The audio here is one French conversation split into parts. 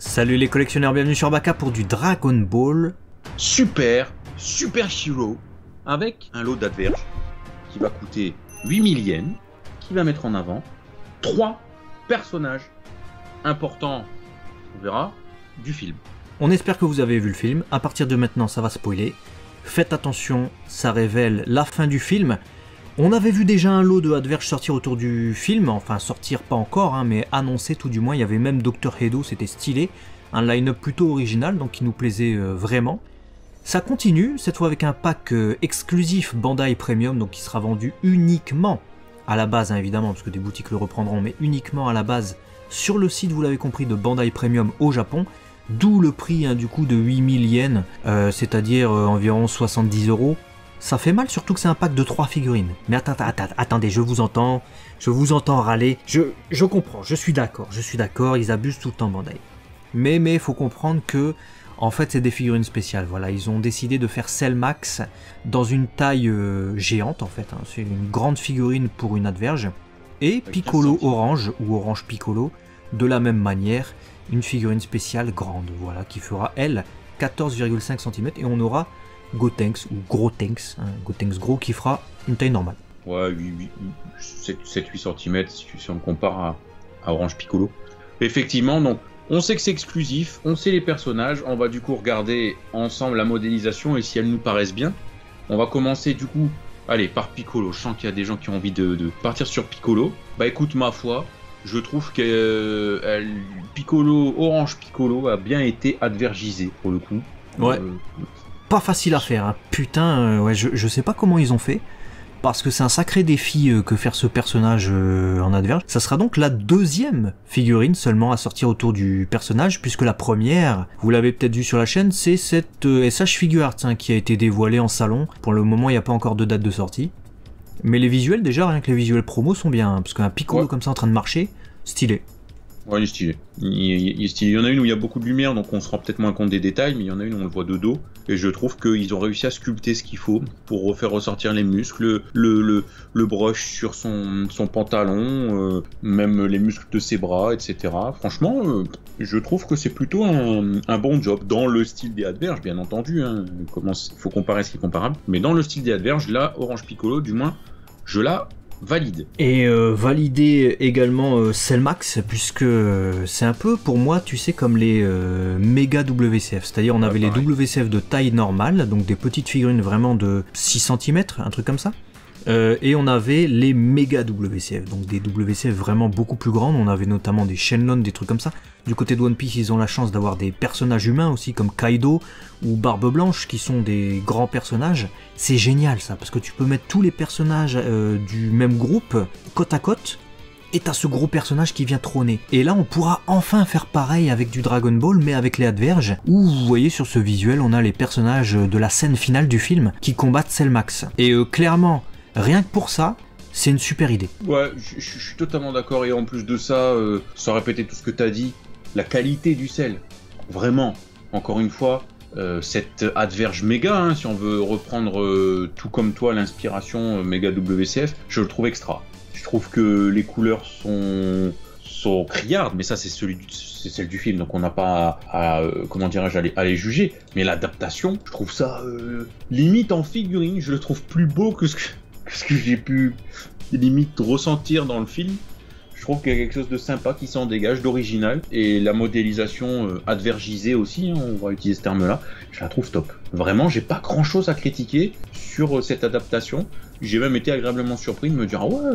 Salut les collectionneurs, bienvenue sur Baka pour du Dragon Ball. Super Hero avec un lot d'adverges qui va coûter 8000 yens, qui va mettre en avant 3 personnages importants, on verra, du film. On espère que vous avez vu le film, à partir de maintenant ça va spoiler. Faites attention, ça révèle la fin du film. On avait vu déjà un lot de adverges sortir autour du film, enfin sortir pas encore, hein, mais annoncé tout du moins. Il y avait même Dr Hedo, c'était stylé, un line-up plutôt original, donc qui nous plaisait vraiment. Ça continue, cette fois avec un pack exclusif Bandai Premium, donc qui sera vendu uniquement à la base, hein, évidemment, parce que des boutiques le reprendront, mais uniquement à la base sur le site, vous l'avez compris, de Bandai Premium au Japon. D'où le prix hein, du coup de 8000 yens, c'est-à-dire environ 70 €. Ça fait mal, surtout que c'est un pack de 3 figurines. Mais attendez, je vous entends râler. Je comprends, je suis d'accord, ils abusent tout le temps Bandai. Mais il faut comprendre que, en fait, c'est des figurines spéciales. Voilà, ils ont décidé de faire Cell Max dans une taille géante, en fait. Hein. C'est une grande figurine pour une adverge. Et Piccolo Orange, ou Orange Piccolo, de la même manière, une figurine spéciale grande, voilà, qui fera, elle, 14,5 cm. Et on aura Gotenks ou Grotenks, hein, Gotenks gros qui fera une taille normale. Ouais, 7-8 cm si on compare à Orange Piccolo. Effectivement, donc on sait que c'est exclusif, on sait les personnages, on va du coup regarder ensemble la modélisation et si elles nous paraissent bien. On va commencer du coup, allez, par Piccolo. Je sens qu'il y a des gens qui ont envie de partir sur Piccolo. Bah écoute, ma foi, je trouve que Piccolo, Orange Piccolo a bien été advergisé pour le coup. Ouais. Pas facile à faire, hein. Putain, ouais, je sais pas comment ils ont fait, parce que c'est un sacré défi que faire ce personnage en adverge. Ça sera donc la deuxième figurine seulement à sortir autour du personnage, puisque la première, vous l'avez peut-être vu sur la chaîne, c'est cette SH Figuarts hein, qui a été dévoilée en salon. Pour le moment, il n'y a pas encore de date de sortie. Mais les visuels, déjà, rien que les visuels promo sont bien, hein, parce qu'un Piccolo comme ça en train de marcher, stylé. Ouais, il est stylé. Il est stylé. Il y en a une où il y a beaucoup de lumière, donc on se rend peut-être moins compte des détails, mais il y en a une où on le voit de dos. Et je trouve qu'ils ont réussi à sculpter ce qu'il faut pour refaire ressortir les muscles, le brush sur son pantalon, même les muscles de ses bras, etc. Franchement, je trouve que c'est plutôt un bon job dans le style des adverges, bien entendu. Hein. Il faut comparer ce qui est comparable. Mais dans le style des adverges, là, Orange Piccolo, du moins, je la valide. Et valider également Cell Max, puisque c'est un peu pour moi, tu sais, comme les méga WCF, c'est-à-dire on avait les WCF de taille normale, donc des petites figurines vraiment de 6 cm, un truc comme ça. Et on avait les méga WCF, donc des WCF vraiment beaucoup plus grandes. On avait notamment des Shenlong, des trucs comme ça. Du côté de One Piece, ils ont la chance d'avoir des personnages humains aussi, comme Kaido ou Barbe Blanche, qui sont des grands personnages. C'est génial ça, parce que tu peux mettre tous les personnages du même groupe côte à côte, et t'as ce gros personnage qui vient trôner. Et là, on pourra enfin faire pareil avec du Dragon Ball, mais avec les adverges, où vous voyez sur ce visuel, on a les personnages de la scène finale du film qui combattent Cell Max. Et clairement, rien que pour ça, c'est une super idée. Ouais, je suis totalement d'accord. Et en plus de ça, sans répéter tout ce que tu as dit, la qualité du sel. Vraiment, encore une fois, cette adverge méga, hein, si on veut reprendre tout comme toi l'inspiration méga WCF, je le trouve extra. Je trouve que les couleurs sont criardes, mais ça c'est celle du film, donc on n'a pas comment dirais-je, à les juger. Mais l'adaptation, je trouve ça limite en figurine, je le trouve plus beau que ce que j'ai pu limite ressentir dans le film. Je trouve qu'il y a quelque chose de sympa qui s'en dégage, d'original, et la modélisation advergisée aussi, hein, on va utiliser ce terme-là, je la trouve top. Vraiment, j'ai pas grand-chose à critiquer sur cette adaptation. J'ai même été agréablement surpris de me dire ah ouais,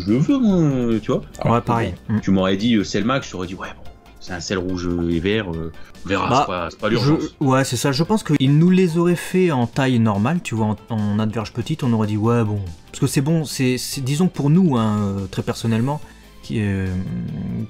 je le veux moi, tu vois. Alors, ouais, pareil. Tu m'aurais dit Cell Max, j'aurais dit ouais bon, c'est un sel rouge et vert, on verra, c'est pas l'urgence. Ouais, c'est ça, je pense qu'ils nous les auraient fait en taille normale, tu vois, en adverge petite, on aurait dit ouais bon. Parce que c'est bon, c'est disons que pour nous, hein, très personnellement,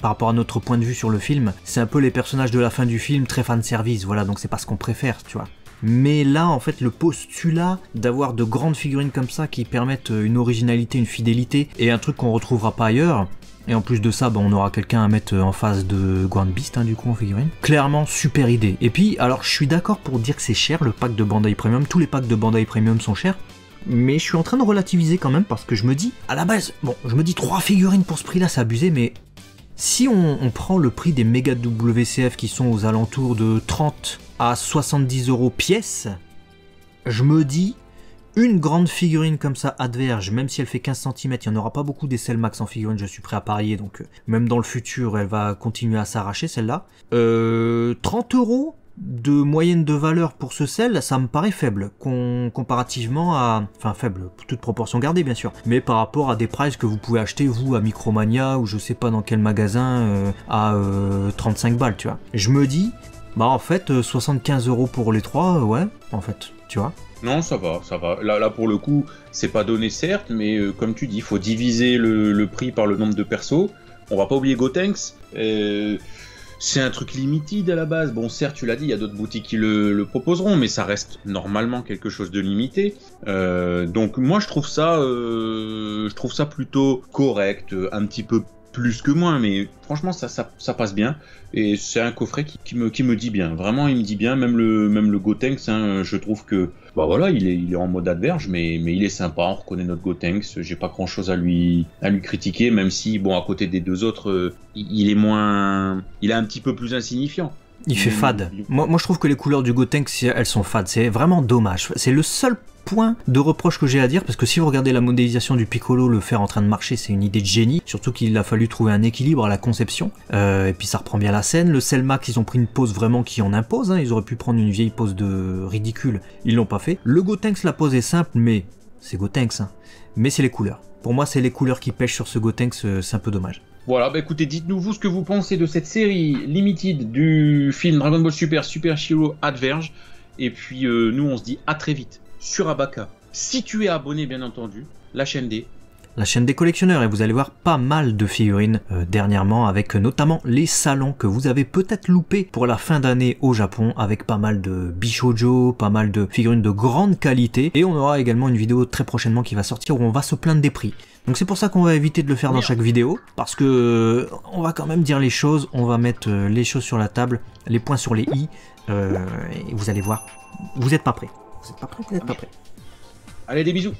par rapport à notre point de vue sur le film, c'est un peu les personnages de la fin du film, très fanservice, voilà, donc c'est pas ce qu'on préfère, tu vois. Mais là, en fait, le postulat d'avoir de grandes figurines comme ça qui permettent une originalité, une fidélité, et un truc qu'on retrouvera pas ailleurs, et en plus de ça, bah, on aura quelqu'un à mettre en face de Grand Beast, hein, du coup, en figurine. Clairement, super idée. Et puis, alors, je suis d'accord pour dire que c'est cher, le pack de Bandai Premium, tous les packs de Bandai Premium sont chers, mais je suis en train de relativiser quand même, parce que je me dis, à la base, bon, je me dis 3 figurines pour ce prix-là, c'est abusé, mais Si on prend le prix des méga WCF qui sont aux alentours de 30 à 70 € pièce, je me dis, une grande figurine comme ça, Adverge, même si elle fait 15 cm, il n'y en aura pas beaucoup des Cell Max en figurine, je suis prêt à parier, donc même dans le futur, elle va continuer à s'arracher celle-là. 30 € de moyenne de valeur pour ce sel, ça me paraît faible, comparativement à... Enfin faible, toute proportion gardée bien sûr, mais par rapport à des prices que vous pouvez acheter vous à Micromania ou je sais pas dans quel magasin à 35 balles, tu vois. Je me dis, bah en fait 75 € pour les trois, ouais, en fait, tu vois. Non, ça va, ça va. Là pour le coup, c'est pas donné certes, mais comme tu dis, il faut diviser le prix par le nombre de persos. On va pas oublier Gotenks. C'est un truc limited à la base. Bon, certes, tu l'as dit, il y a d'autres boutiques qui le proposeront, mais ça reste normalement quelque chose de limité. Donc moi, je trouve ça plutôt correct, un petit peu plus que moins, mais franchement, ça passe bien. Et c'est un coffret qui me dit bien. Vraiment, il me dit bien. Même le Gotenks, hein, je trouve que bah voilà, il est en mode Adverge, mais il est sympa. On reconnaît notre Gotenks. J'ai pas grand chose à lui critiquer, même si bon, à côté des deux autres, il est un petit peu plus insignifiant. Il fait fade. Moi, je trouve que les couleurs du Gotenks, elles sont fades. C'est vraiment dommage. C'est le seul point de reproche que j'ai à dire, parce que si vous regardez la modélisation du Piccolo, le faire en train de marcher, c'est une idée de génie. Surtout qu'il a fallu trouver un équilibre à la conception. Et puis ça reprend bien la scène. Le Cell Max, ils ont pris une pose vraiment qui en impose. Hein. Ils auraient pu prendre une vieille pose de ridicule. Ils l'ont pas fait. Le Gotenks, la pose est simple, mais c'est Gotenks. Hein. Mais c'est les couleurs. Pour moi, c'est les couleurs qui pêchent sur ce Gotenks. C'est un peu dommage. Voilà, bah écoutez, dites-nous vous ce que vous pensez de cette série limited du film Dragon Ball Super Super Hero Adverge. Et puis nous, on se dit à très vite sur Abaka. Si tu es abonné, bien entendu, la chaîne des collectionneurs, et vous allez voir pas mal de figurines dernièrement, avec notamment les salons que vous avez peut-être loupé pour la fin d'année au Japon, avec pas mal de Bishojo, pas mal de figurines de grande qualité, et on aura également une vidéo très prochainement qui va sortir où on va se plaindre des prix. Donc c'est pour ça qu'on va éviter de le faire dans chaque vidéo, parce que on va quand même dire les choses, on va mettre les choses sur la table, les points sur les i, et vous allez voir, vous n'êtes pas prêts. Vous n'êtes pas prêts, vous n'êtes pas prêts. Allez, des bisous.